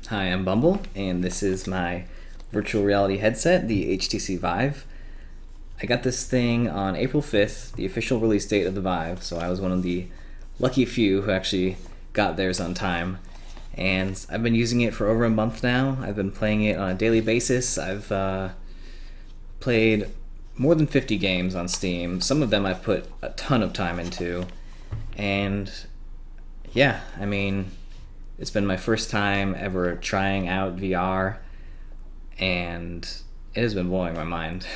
Hi, I'm Bumble, and this is my virtual reality headset, the HTC Vive. I got this thing on April 5th, the official release date of the Vive, so I was one of the lucky few who actually got theirs on time. And I've been using it for over a month now. I've been playing it on a daily basis. I've played more than 50 games on Steam. Some of them I've put a ton of time into. And yeah, I mean, it's been my first time ever trying out VR, and it has been blowing my mind.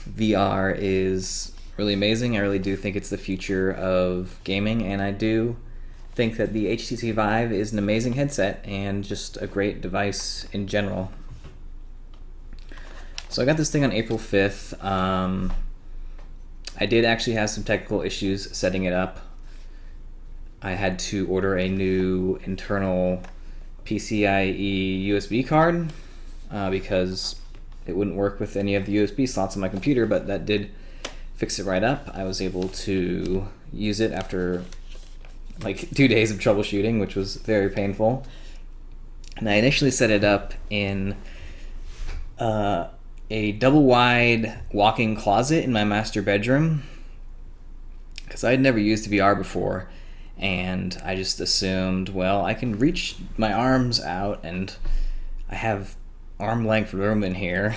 VR is really amazing. I really do think it's the future of gaming, and I do think that the HTC Vive is an amazing headset and just a great device in general. So I got this thing on April 5th. I did actually have some technical issues setting it up. I had to order a new internal PCIe USB card because it wouldn't work with any of the USB slots on my computer, but that did fix it right up. I was able to use it after like 2 days of troubleshooting, which was very painful. And I initially set it up in a double wide walk-in closet in my master bedroom because I had never used VR before. And I just assumed, well, I can reach my arms out and I have arm length room in here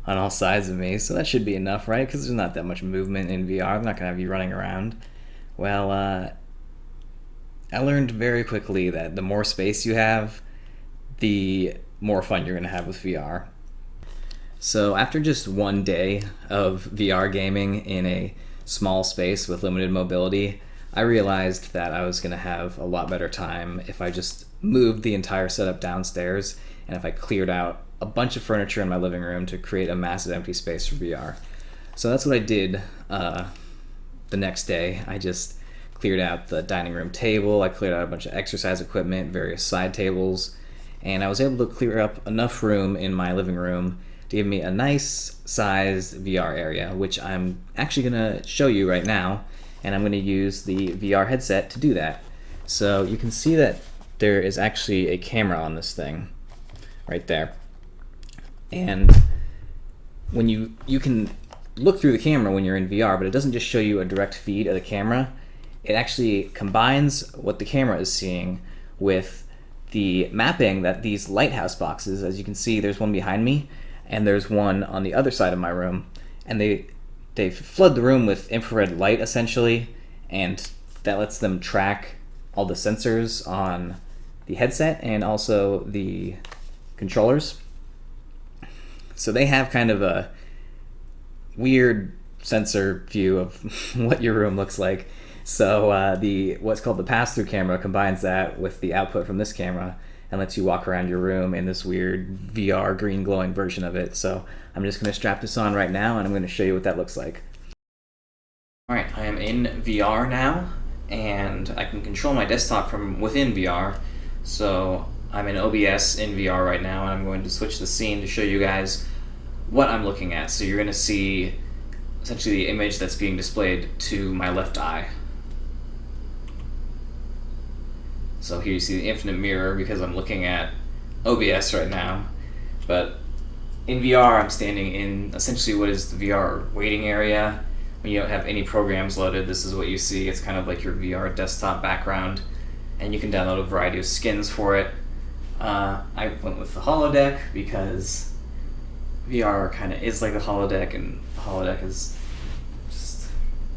on all sides of me, so that should be enough, right? Because there's not that much movement in VR. I'm not going to have you running around. Well, I learned very quickly that the more space you have, the more fun you're going to have with VR. So after just one day of VR gaming in a small space with limited mobility, I realized that I was going to have a lot better time if I just moved the entire setup downstairs and if I cleared out a bunch of furniture in my living room to create a massive empty space for VR. So that's what I did the next day. I just cleared out the dining room table, I cleared out a bunch of exercise equipment, various side tables, and I was able to clear up enough room in my living room to give me a nice sized VR area, which I'm actually going to show you right now. And I'm going to use the VR headset to do that. So you can see that there is actually a camera on this thing right there. And when you can look through the camera when you're in VR, but it doesn't just show you a direct feed of the camera. It actually combines what the camera is seeing with the mapping that these lighthouse boxes, as you can see, there's one behind me and there's one on the other side of my room, and they flood the room with infrared light essentially, and that lets them track all the sensors on the headset and also the controllers. So they have kind of a weird sensor view of what your room looks like. So the what's called the pass-through camera combines that with the output from this camera and lets you walk around your room in this weird VR green glowing version of it. So I'm just going to strap this on right now and I'm going to show you what that looks like. Alright, I am in VR now and I can control my desktop from within VR. So I'm in OBS in VR right now and I'm going to switch the scene to show you guys what I'm looking at. So you're going to see essentially the image that's being displayed to my left eye. So here you see the infinite mirror because I'm looking at OBS right now. But in VR, I'm standing in essentially what is the VR waiting area. When you don't have any programs loaded, this is what you see. It's kind of like your VR desktop background, and you can download a variety of skins for it. I went with the holodeck because VR kind of is like the holodeck, and the holodeck is just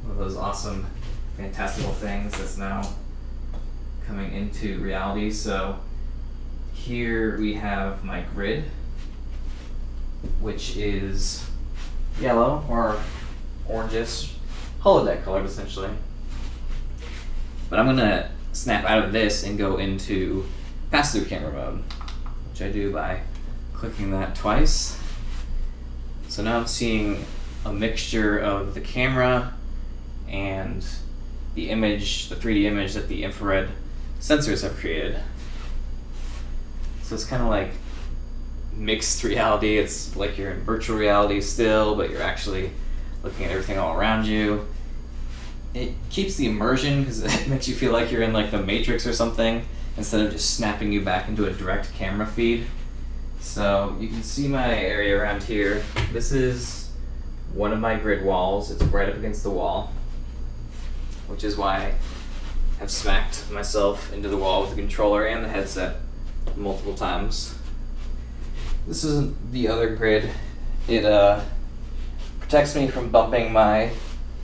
one of those awesome, fantastical things that's now coming into reality. So here we have my grid, which is yellow or orangish holodeck colored essentially. But I'm gonna snap out of this and go into pass-through camera mode, which I do by clicking that twice. So now I'm seeing a mixture of the camera and the image, the 3D image that the infrared sensors have created. So it's kind of like mixed reality. It's like you're in virtual reality still, but you're actually looking at everything all around you. It keeps the immersion because it makes you feel like you're in like the Matrix or something instead of just snapping you back into a direct camera feed. So you can see my area around here. This is one of my grid walls. It's right up against the wall, which is why I have smacked myself into the wall with the controller and the headset multiple times. This is the other grid. It protects me from bumping my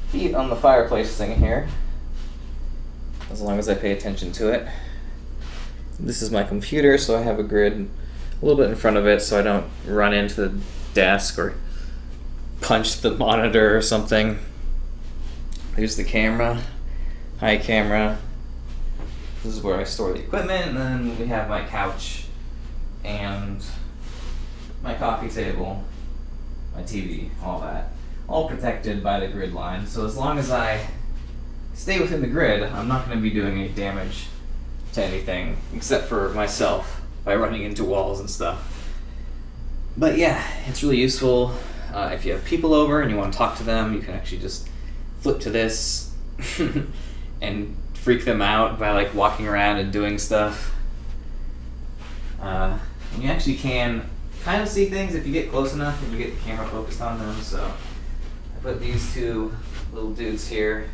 feet on the fireplace thing here, as long as I pay attention to it. This is my computer, so I have a grid a little bit in front of it so I don't run into the desk or punch the monitor or something. There's the camera. Hi, camera. This is where I store the equipment, and then we have my couch and my coffee table, my TV, all that. All protected by the grid line. So as long as I stay within the grid, I'm not going to be doing any damage to anything except for myself by running into walls and stuff. But yeah, it's really useful. If you have people over and you want to talk to them, you can actually just flip to this and freak them out by like walking around and doing stuff. And you actually can kind of see things if you get close enough and you get the camera focused on them. So I put these two little dudes here.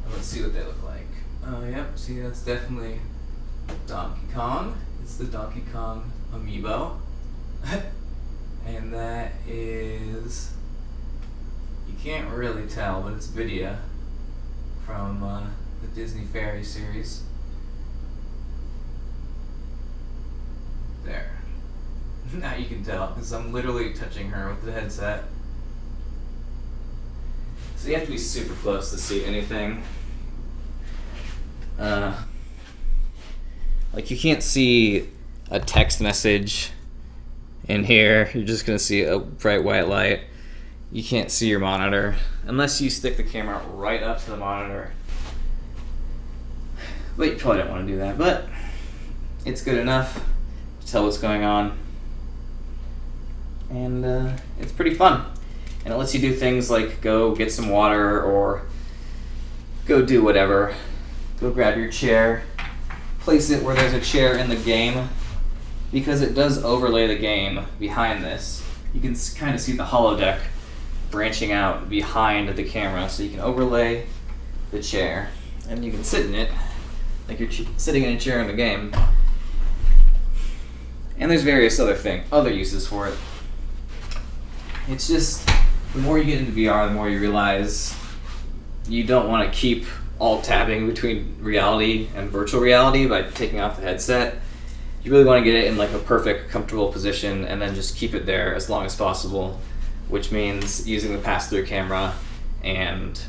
Let's see what they look like. Oh, yep. See, that's definitely Donkey Kong. It's the Donkey Kong amiibo. And that is, you can't really tell, but it's Vidya from the Disney Fairy series. There. Now you can tell, because I'm literally touching her with the headset. So you have to be super close to see anything. Like you can't see a text message in here. You're just gonna see a bright white light. You can't see your monitor unless you stick the camera right up to the monitor. But you probably don't want to do that. But it's good enough to tell what's going on. And it's pretty fun. And it lets you do things like go get some water or go do whatever. Go grab your chair, place it where there's a chair in the game, because it does overlay the game behind this. You can kind of see the holodeck branching out behind the camera, so you can overlay the chair, and you can sit in it like you're sitting in a chair in the game. And there's various other uses for it. It's just, the more you get into VR, the more you realize you don't want to keep alt-tabbing between reality and virtual reality by taking off the headset. You really want to get it in like a perfect, comfortable position and then just keep it there as long as possible, which means using the pass-through camera and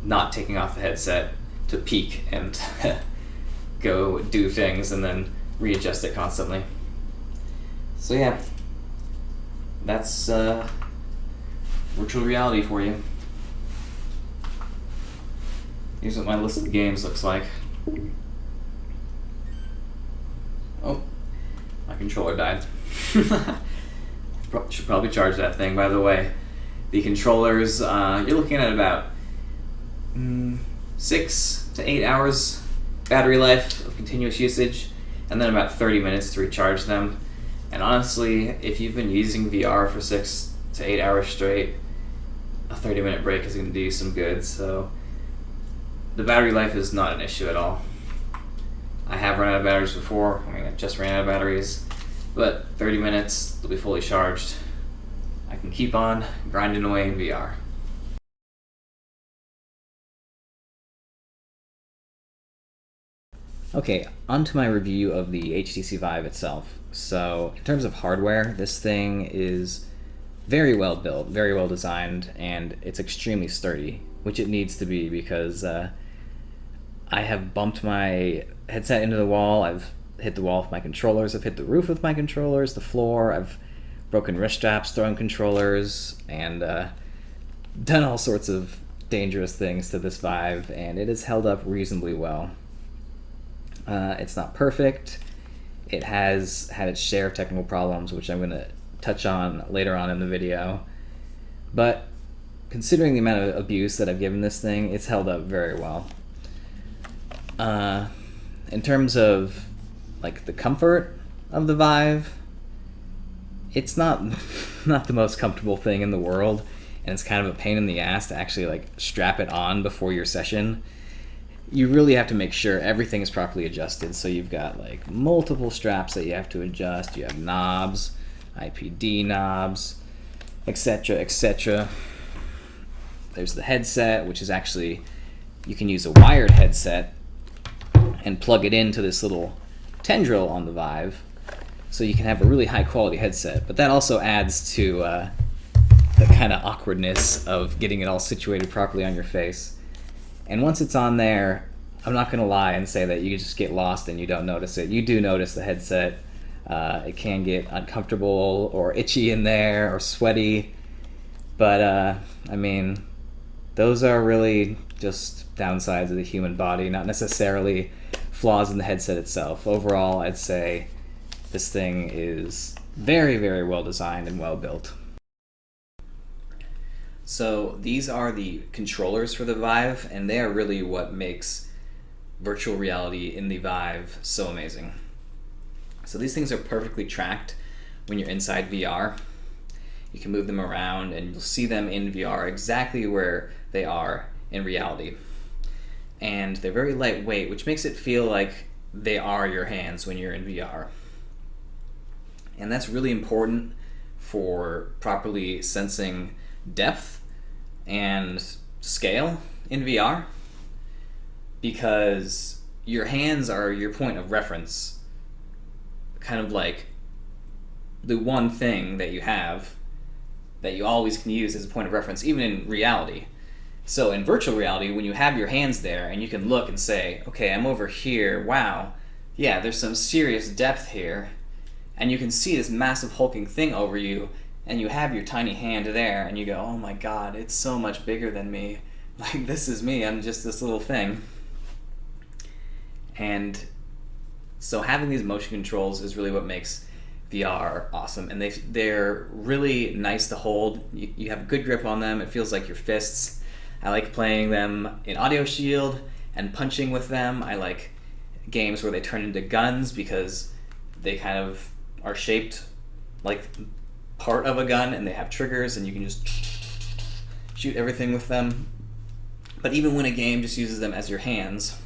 not taking off the headset to peek and go do things and then readjust it constantly. So yeah, that's virtual reality for you. Here's what my list of games looks like. Oh, my controller died. Should probably charge that thing, by the way. The controllers, you're looking at about 6 to 8 hours battery life of continuous usage, and then about 30 minutes to recharge them. And honestly, if you've been using VR for 6 to 8 hours straight, a 30-minute break is going to do you some good. So the battery life is not an issue at all. I have run out of batteries before. I mean, I just ran out of batteries, but 30 minutes, they'll be fully charged. I can keep on grinding away in VR. Okay, on to my review of the HTC Vive itself. So, in terms of hardware, this thing is very well built, very well designed, and it's extremely sturdy, which it needs to be because I have bumped my headset into the wall, I've hit the wall with my controllers, I've hit the roof with my controllers, the floor, I've broken wrist straps throwing controllers, and done all sorts of dangerous things to this Vive, and it has held up reasonably well. It's not perfect. It has had its share of technical problems, which I'm going to touch on later on in the video. But considering the amount of abuse that I've given this thing, it's held up very well. In terms of like the comfort of the Vive, it's not the most comfortable thing in the world, and it's kind of a pain in the ass to actually like strap it on before your session. You really have to make sure everything is properly adjusted. So you've got like multiple straps that you have to adjust. You have knobs, IPD knobs, etc., etc. There's the headset, which is actually, you can use a wired headset and plug it into this little tendril on the Vive, so you can have a really high quality headset. But that also adds to the kind of awkwardness of getting it all situated properly on your face. And once it's on there, I'm not going to lie and say that you just get lost and you don't notice it. You do notice the headset. It can get uncomfortable or itchy in there or sweaty. But, I mean, those are really just downsides of the human body, not necessarily flaws in the headset itself. Overall, I'd say this thing is very, very well designed and well built. So these are the controllers for the Vive, and they are really what makes virtual reality in the Vive so amazing. So these things are perfectly tracked when you're inside VR. You can move them around and you'll see them in VR exactly where they are in reality. And they're very lightweight, which makes it feel like they are your hands when you're in VR. And that's really important for properly sensing depth and scale in VR, because your hands are your point of reference, kind of like the one thing that you have that you always can use as a point of reference, even in reality. So in virtual reality, when you have your hands there and you can look and say, okay, I'm over here, wow, yeah, there's some serious depth here, and you can see this massive hulking thing over you, and you have your tiny hand there, and you go, oh my god, it's so much bigger than me. Like, this is me, I'm just this little thing. And so having these motion controls is really what makes VR awesome. And they're really nice to hold. You have good grip on them. It feels like your fists. I like playing them in Audioshield and punching with them. I like games where they turn into guns because they kind of are shaped like part of a gun, and they have triggers and you can just shoot everything with them. But even when a game just uses them as your hands,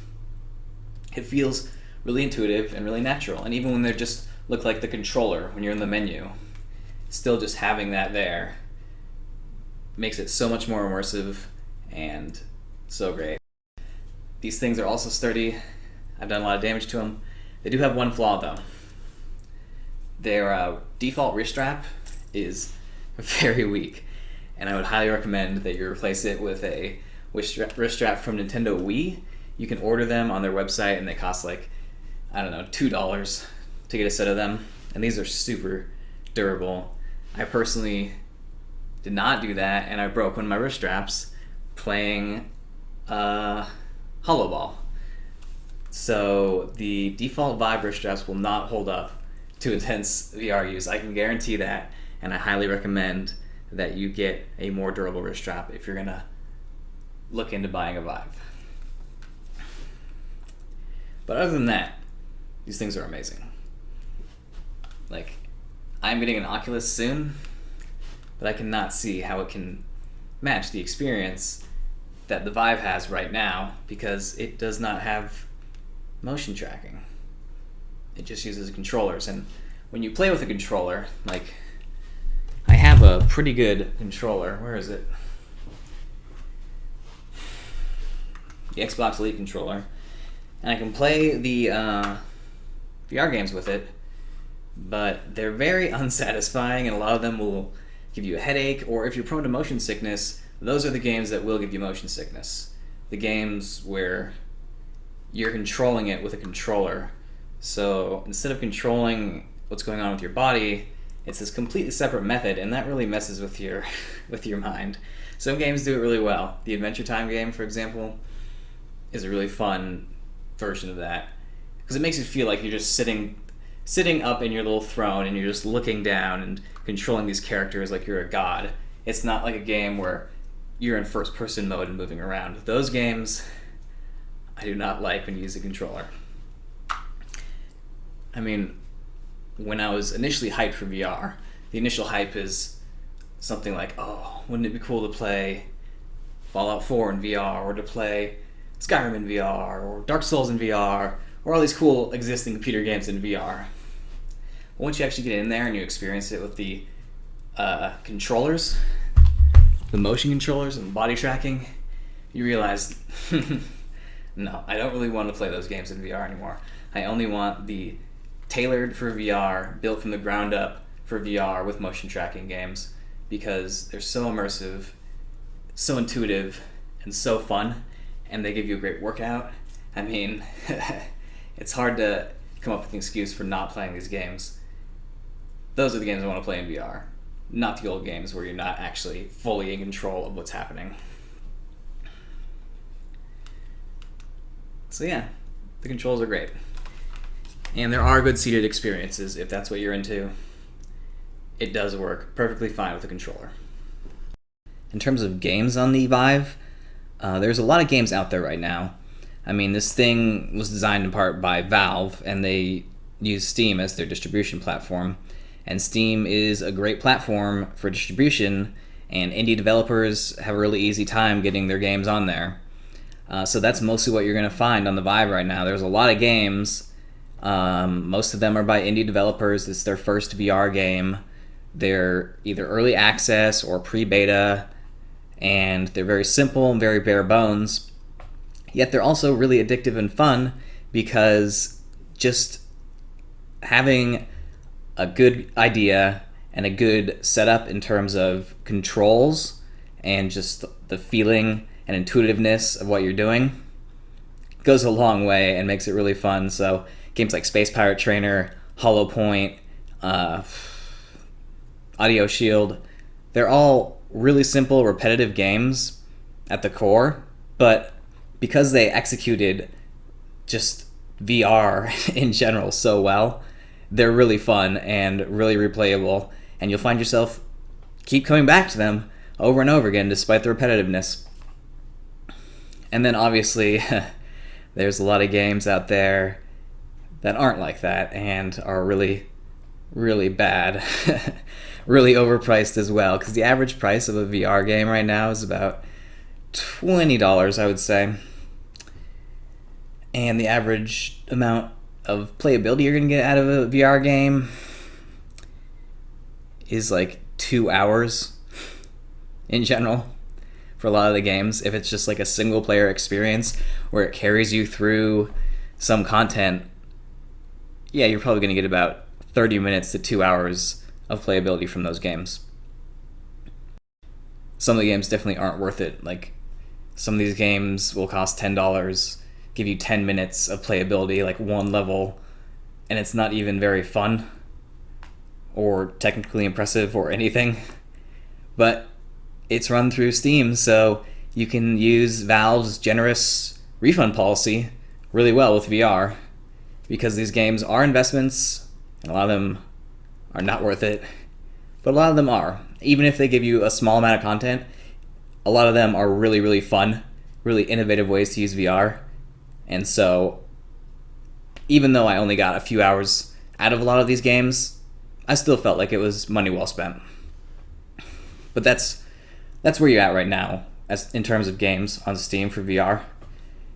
it feels really intuitive and really natural. And even when they just look like the controller when you're in the menu, still just having that there makes it so much more immersive and so great. These things are also sturdy. I've done a lot of damage to them. They do have one flaw though. Their default wrist strap is very weak, and I would highly recommend that you replace it with a wrist strap from Nintendo Wii. You can order them on their website and they cost like, I don't know, $2 to get a set of them, and these are super durable. I personally did not do that, and I broke one of my wrist straps playing Holoball. So the default Vive wrist straps will not hold up to intense VR use. I can guarantee that, and I highly recommend that you get a more durable wrist strap if you're gonna look into buying a Vive. But other than that, these things are amazing. Like, I'm getting an Oculus soon, but I cannot see how it can match the experience that the Vive has right now, because it does not have motion tracking. It just uses controllers, and when you play with a controller, like, I have a pretty good controller. Where is it? The Xbox Elite controller. And I can play the VR games with it, but they're very unsatisfying, and a lot of them will give you a headache, or if you're prone to motion sickness, those are the games that will give you motion sickness. The games where you're controlling it with a controller. So instead of controlling what's going on with your body, it's this completely separate method, and that really messes with your with your mind. Some games do it really well. The Adventure Time game, for example, is a really fun version of that, because it makes you feel like you're just sitting up in your little throne and you're just looking down and controlling these characters like you're a god. It's not like a game where you're in first-person mode and moving around. Those games, I do not like when you use a controller. I mean, when I was initially hyped for VR, the initial hype is something like, oh, wouldn't it be cool to play Fallout 4 in VR, or to play Skyrim in VR, or Dark Souls in VR, or all these cool existing computer games in VR. But once you actually get in there and you experience it with the controllers, the motion controllers and body tracking, you realize, no, I don't really want to play those games in VR anymore. I only want the tailored for VR, built from the ground up for VR with motion tracking games, because they're so immersive, so intuitive, and so fun, and they give you a great workout. I mean, it's hard to come up with an excuse for not playing these games. Those are the games I want to play in VR, not the old games where you're not actually fully in control of what's happening. So yeah, the controls are great. And there are good seated experiences if that's what you're into. It does work perfectly fine with a controller. In terms of games on the Vive, there's a lot of games out there right now. I mean, this thing was designed in part by Valve, and they use Steam as their distribution platform. And Steam is a great platform for distribution, and indie developers have a really easy time getting their games on there. So that's mostly what you're going to find on the Vive right now. There's a lot of games. Most of them are by indie developers. It's their first VR game. They're either early access or pre-beta, and they're very simple and very bare bones. Yet they're also really addictive and fun, because just having a good idea and a good setup in terms of controls and just the feeling and intuitiveness of what you're doing goes a long way and makes it really fun. So games like Space Pirate Trainer, Hollow Point, Audioshield, they're all really simple, repetitive games at the core, but because they executed just VR in general so well, they're really fun and really replayable, and you'll find yourself keep coming back to them over and over again despite the repetitiveness. And then obviously there's a lot of games out there that aren't like that and are really, really bad. Really overpriced as well, because the average price of a VR game right now is about $20, I would say. And the average amount of playability you're going to get out of a VR game is like 2 hours in general for a lot of the games. If it's just like a single player experience where it carries you through some content, yeah, you're probably going to get about 30 minutes to 2 hours of playability from those games. Some of the games definitely aren't worth it. Like, some of these games will cost $10, give you 10 minutes of playability, like one level, and it's not even very fun or technically impressive or anything. But it's run through Steam, so you can use Valve's generous refund policy really well with VR, because these games are investments, and a lot of them are not worth it, but a lot of them are. Even if they give you a small amount of content, a lot of them are really, really fun, really innovative ways to use VR. And so, even though I only got a few hours out of a lot of these games, I still felt like it was money well spent. But that's where you're at right now, as in terms of games on Steam for VR.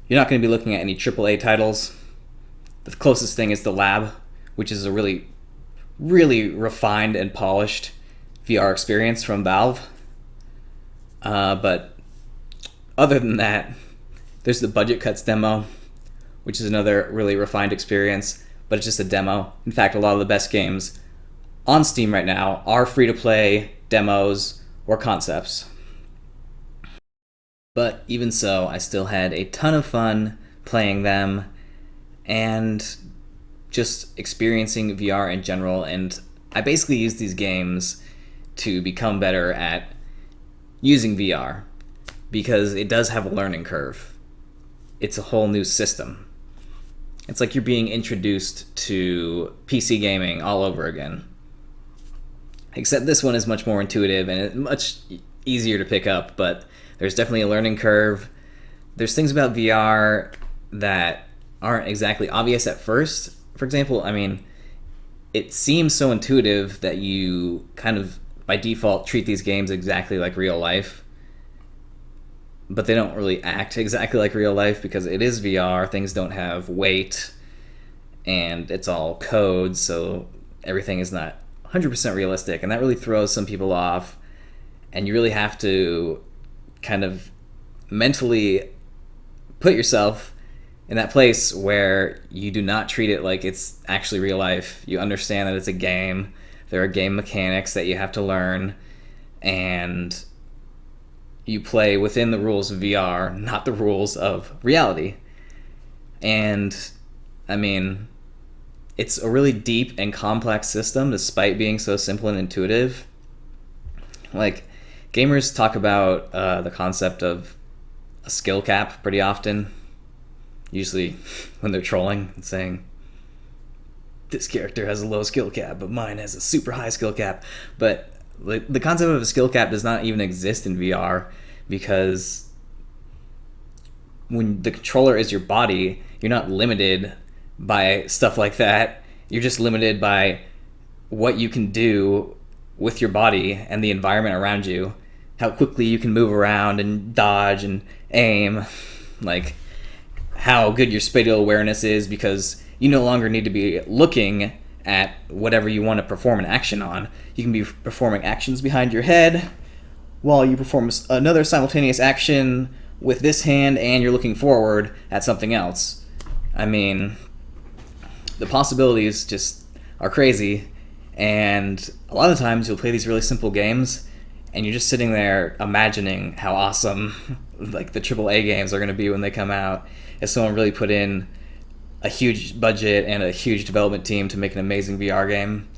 You're not going to be looking at any AAA titles. The closest thing is the Lab, which is a really, really refined and polished VR experience from Valve. But other than that, there's the Budget Cuts demo, which is another really refined experience, but it's just a demo. In fact, a lot of the best games on Steam right now are free-to-play demos or concepts. But even so, I still had a ton of fun playing them and just experiencing VR in general, and I basically use these games to become better at using VR, because it does have a learning curve. It's a whole new system. It's like you're being introduced to PC gaming all over again. Except this one is much more intuitive and much easier to pick up, but There's definitely a learning curve. There's things about VR that aren't exactly obvious at first. For example, I mean, it seems so intuitive that you kind of, by default, treat these games exactly like real life. But they don't really act exactly like real life because it is VR. Things don't have weight, and it's all code, so everything is not 100% realistic, and that really throws some people off. And you really have to kind of mentally put yourself in that place where you do not treat it like it's actually real life. You understand that it's a game. There are game mechanics that you have to learn, and you play within the rules of VR, not the rules of reality. And, I mean, it's a really deep and complex system despite being so simple and intuitive. Like, gamers talk about the concept of a skill cap pretty often, usually when they're trolling and saying, this character has a low skill cap, but mine has a super high skill cap. But the concept of a skill cap does not even exist in VR, because when the controller is your body, you're not limited by stuff like that. You're just limited by what you can do with your body and the environment around you, how quickly you can move around and dodge and aim, like how good your spatial awareness is, because you no longer need to be looking at whatever you want to perform an action on. You can be performing actions behind your head while you perform another simultaneous action with this hand, and you're looking forward at something else. I mean, the possibilities just are crazy, and a lot of times you'll play these really simple games and you're just sitting there imagining how awesome like the AAA games are going to be when they come out. If someone really put in a huge budget and a huge development team to make an amazing VR game.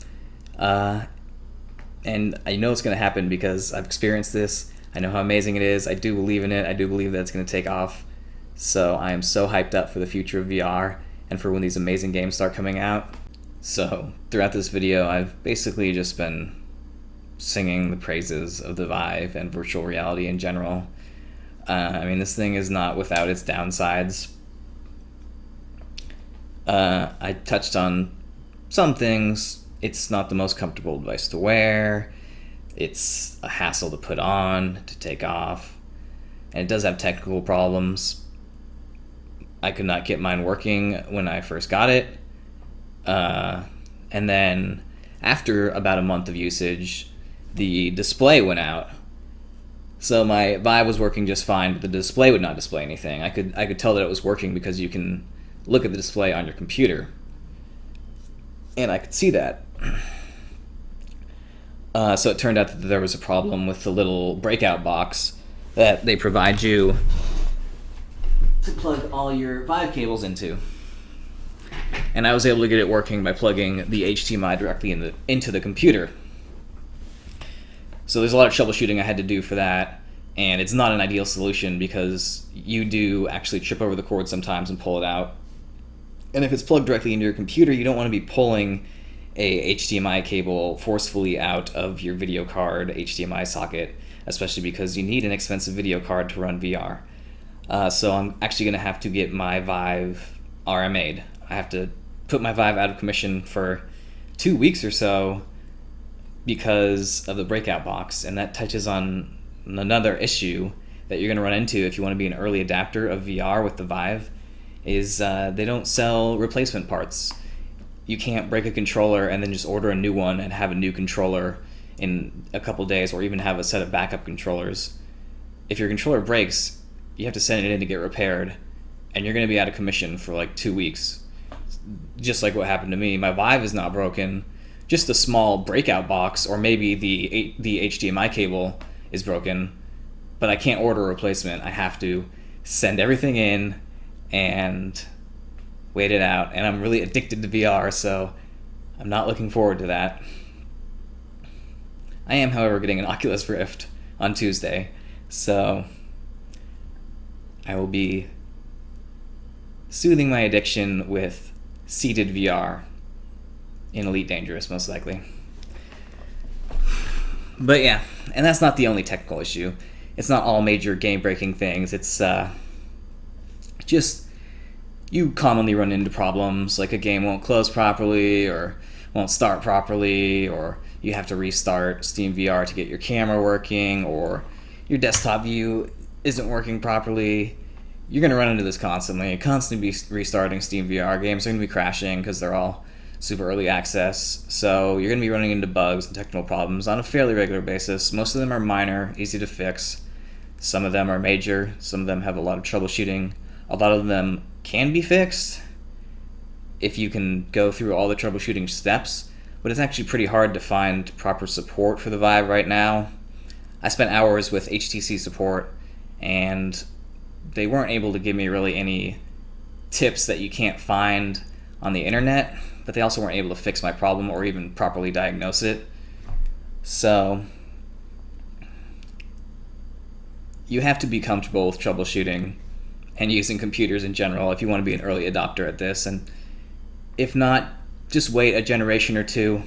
And I know it's going to happen because I've experienced this. I know how amazing it is. I do believe in it. I do believe that it's going to take off. So I am so hyped up for the future of VR and for when these amazing games start coming out. So throughout this video, I've basically just been singing the praises of the Vive and virtual reality in general. I mean, this thing is not without its downsides. I touched on some things. It's not the most comfortable device to wear. It's a hassle to put on, to take off. And it does have technical problems. I could not get mine working when I first got it. And then after about a month of usage, the display went out. So my Vive was working just fine, but the display would not display anything. I could tell that it was working because you can look at the display on your computer. And I could see that. So it turned out that there was a problem with the little breakout box that they provide you to plug all your Vive cables into. And I was able to get it working by plugging the HDMI directly into the computer. So there's a lot of troubleshooting I had to do for that, and it's not an ideal solution because you do actually trip over the cord sometimes and pull it out. And if it's plugged directly into your computer, you don't want to be pulling a HDMI cable forcefully out of your video card HDMI socket, especially because you need an expensive video card to run VR. So I'm actually going to have to get my Vive RMA'd. I have to put my Vive out of commission for 2 weeks or so because of the breakout box, and that touches on another issue that you're going to run into if you want to be an early adapter of VR with the Vive, is they don't sell replacement parts. You can't break a controller and then just order a new one and have a new controller in a couple days, or even have a set of backup controllers. If your controller breaks, you have to send it in to get repaired, and you're going to be out of commission for like 2 weeks. Just like what happened to me. My Vive is not broken, just a small breakout box, or maybe the HDMI cable is broken, but I can't order a replacement. I have to send everything in and wait it out, and I'm really addicted to VR, so I'm not looking forward to that. I am, however, getting an Oculus Rift on Tuesday, so I will be soothing my addiction with seated VR in Elite Dangerous, most likely. But yeah, and that's not the only technical issue. it's not all major game-breaking things. It's just you commonly run into problems like a game won't close properly or won't start properly, or you have to restart SteamVR to get your camera working, or your desktop view isn't working properly. You're going to run into this constantly be restarting SteamVR. Games are going to be crashing because they're all super early access, so you're going to be running into bugs and technical problems on a fairly regular basis. Most of them are minor, easy to fix. Some of them are major, some of them have a lot of troubleshooting. A lot of them can be fixed if you can go through all the troubleshooting steps, but it's actually pretty hard to find proper support for the Vive right now. I spent hours with HTC support, and they weren't able to give me really any tips that you can't find on the internet, but they also weren't able to fix my problem or even properly diagnose it. So you have to be comfortable with troubleshooting and using computers in general if you want to be an early adopter at this. And if not, just wait a generation or two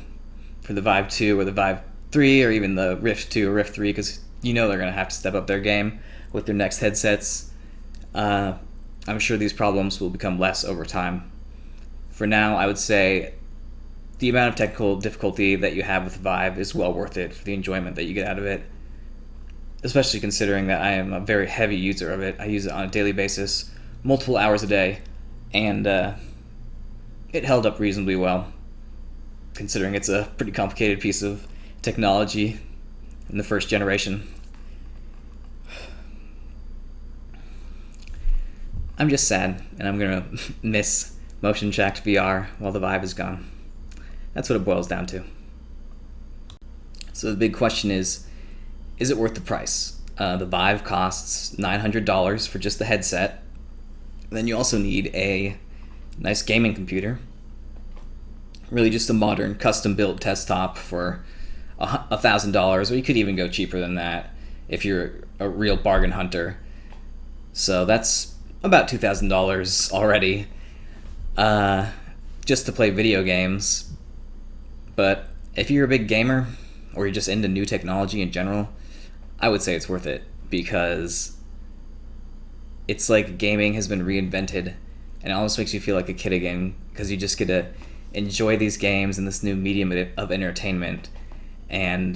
for the Vive 2 or the Vive 3 or even the Rift 2 or Rift 3, because you know they're going to have to step up their game with their next headsets. I'm sure these problems will become less over time. For now, I would say the amount of technical difficulty that you have with Vive is well worth it for the enjoyment that you get out of it, especially considering that I am a very heavy user of it. I use it on a daily basis, multiple hours a day, and it held up reasonably well, considering it's a pretty complicated piece of technology in the first generation. I'm just sad, and I'm going to miss motion-tracked VR while the Vive is gone. That's what it boils down to. So the big question is it worth the price? The Vive costs $900 for just the headset. Then you also need a nice gaming computer. Really just a modern custom-built desktop for $1,000, or you could even go cheaper than that if you're a real bargain hunter. So that's about $2,000 already just to play video games. But if you're a big gamer or you're just into new technology in general, I would say it's worth it, because it's like gaming has been reinvented, and it almost makes you feel like a kid again, because you just get to enjoy these games and this new medium of entertainment. And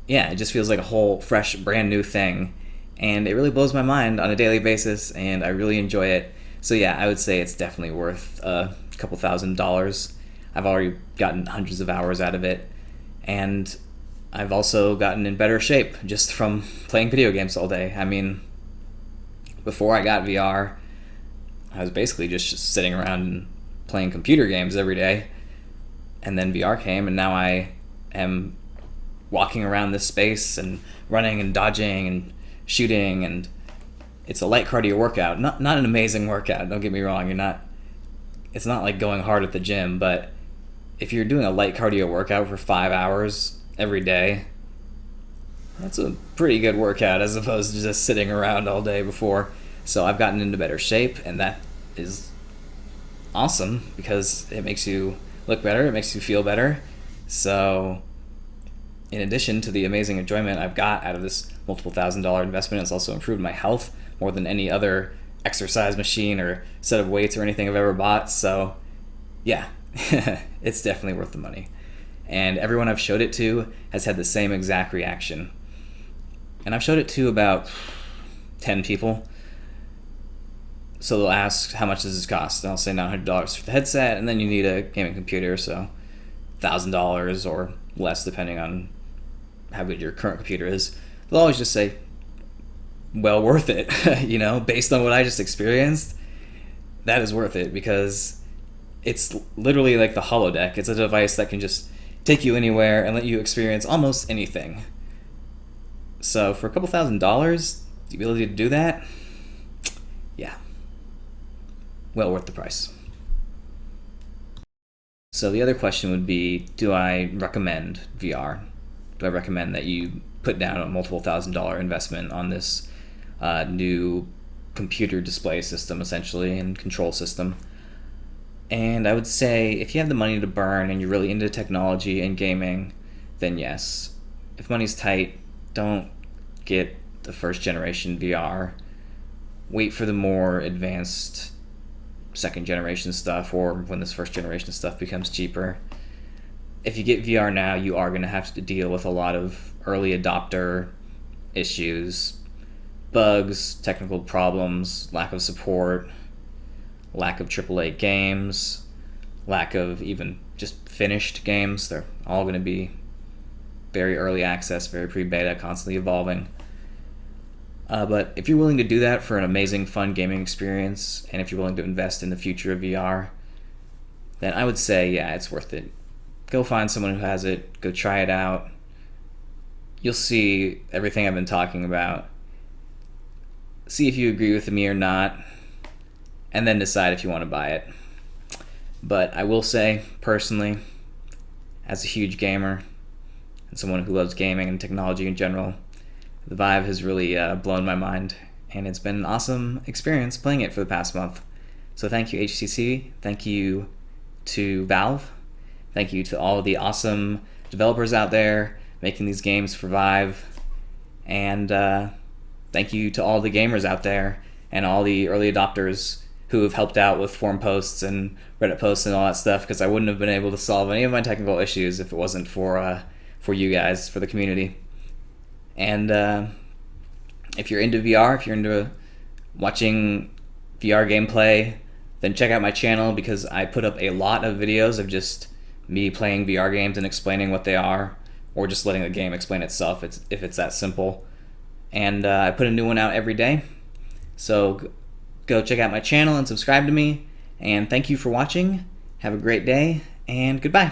it just feels like a whole fresh brand new thing, and it really blows my mind on a daily basis, and I really enjoy it. So yeah, I would say it's definitely worth a couple $1,000s. I've already gotten hundreds of hours out of it, and I've also gotten in better shape just from playing video games all day. I mean, before I got VR, I was basically just sitting around and playing computer games every day, and then VR came, and now I am walking around this space and running and dodging and shooting, and it's a light cardio workout. Not an amazing workout, don't get me wrong. It's not like going hard at the gym, but if you're doing a light cardio workout for 5 hours every day, that's a pretty good workout as opposed to just sitting around all day before. So I've gotten into better shape, and that is awesome because it makes you look better, it makes you feel better. So in addition to the amazing enjoyment I've got out of this multiple $1,000 investment, it's also improved my health more than any other exercise machine or set of weights or anything I've ever bought. So yeah, it's definitely worth the money. And everyone I've showed it to has had the same exact reaction. And I've showed it to about 10 people. So they'll ask, how much does this cost? And I'll say $900 for the headset, and then you need a gaming computer, so $1,000 or less depending on how good your current computer is. They'll always just say, well worth it. Based on what I just experienced, that is worth it, because it's literally like the holodeck. It's a device that can just take you anywhere and let you experience almost anything. So for a couple $1,000, the ability to do that, yeah, well worth the price. So the other question would be, do I recommend VR? Do I recommend that you put down a multiple $1,000 investment on this new computer display system, essentially, and control system? And I would say, if you have the money to burn and you're really into technology and gaming, then yes. If money's tight, don't get the first generation VR. Wait for the more advanced second generation stuff, or when this first generation stuff becomes cheaper. If you get VR now, you are going to have to deal with a lot of early adopter issues, bugs, technical problems, lack of support, lack of AAA games, lack of even just finished games. They're all going to be very early access, very pre-beta, constantly evolving. But if you're willing to do that for an amazing, fun gaming experience, and if you're willing to invest in the future of VR, then I would say, yeah, it's worth it. Go find someone who has it, go try it out. You'll see everything I've been talking about. See if you agree with me or not, and then decide if you want to buy it. But I will say, personally, as a huge gamer, and someone who loves gaming and technology in general, the Vive has really blown my mind, and it's been an awesome experience playing it for the past month. So thank you, HTC. Thank you to Valve. Thank you to all the awesome developers out there making these games for Vive. And thank you to all the gamers out there and all the early adopters who have helped out with forum posts and Reddit posts and all that stuff, because I wouldn't have been able to solve any of my technical issues if it wasn't for you guys, for the community. And if you're into VR, if you're into watching VR gameplay, then check out my channel, because I put up a lot of videos of just me playing VR games and explaining what they are, or just letting the game explain itself if it's that simple. And I put a new one out every day. So go check out my channel and subscribe to me. And thank you for watching. Have a great day, and goodbye.